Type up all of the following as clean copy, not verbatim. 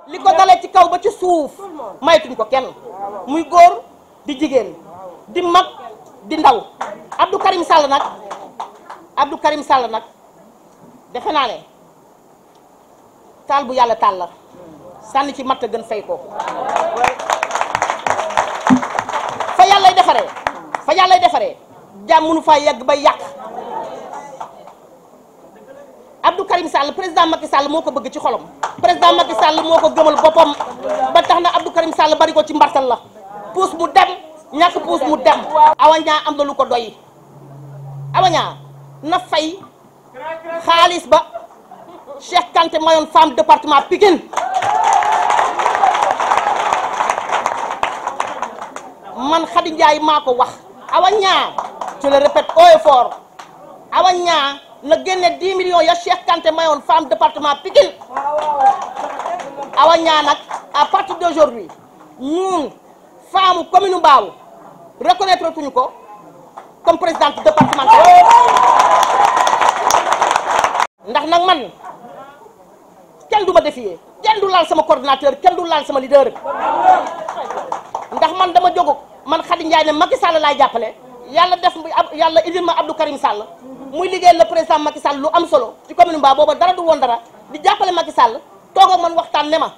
li ko dalee ci kaw ba ci suuf maytuñ ko kenn muy góor di jigéen di mag di ndaw. Abdou Karim Sall nag defe naa ne taal bu yàlla taal la sànni ci matt gën fay ko. fa yàllay defaree jàmm mënu faa yegg ba yàq. Abdou Karim Sall président Macky Sall moo ko bëgg ci xolom, président Macky Sall moo ko gëmal boppam ba tax na Abdou Karim Sall bari ko ci mbartal la puus mu dem ñàkk puus mu dem. Awaña am na lu ko doy. Awaña na fay xaalis ba Cheikh Kanté mayoon femme département Pikine. Man Khady Ndiaye maa ko wax. Awaña je le répète haut et fort, Awaña na génne 10 millions ya Cheikh Kanté mayoon femme département Pikine. Awaña nag à partir d'aujourd'hui ñun femme commune Mbao reconnaître tuñu ko comme présidente départementale. ndax nag man kenn du ma défier, kenn du laal sama coordinateur, kenn du laal sama leader. ndax man dama jógu man Khady Ndiaye ne Macky Sall laay jàppale, yàlla def yàlla indil ma Abdou Karim Sall muy liggéeyal le président Macky Sall lu am solo ci commune Mbao booba dara du woon dara di jàppale Macky Sall toog ak man waxtaan ne ma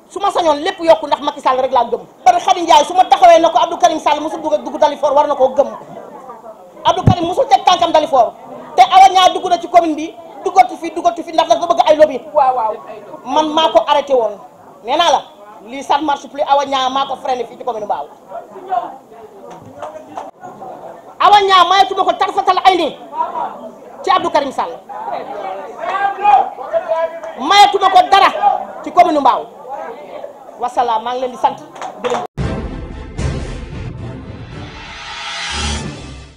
su ma sañoon lépp yokku ndax Macky Sall rek laa gëm. par Khady Ndiaye su ma taxawee na ko Abdou Karim Sall mosul dugg Dalifort war na koo gëm. Abdou Karim mosul teg tànkam Dalifort te Awaña dugg na ci commune bi duggati fi ndax dafa bëgg ay lobby. man maa ko arrêté woon nee naa la lii ça ne marche plus. Awaña maa ko freiné fii ci commune Mbao. Awaña mayatuma ko tarfatal ay nii ci Abdou Karim Sall, mayatuma ko dara ci commune Mbao. wasalaam maa ngi leen di sant.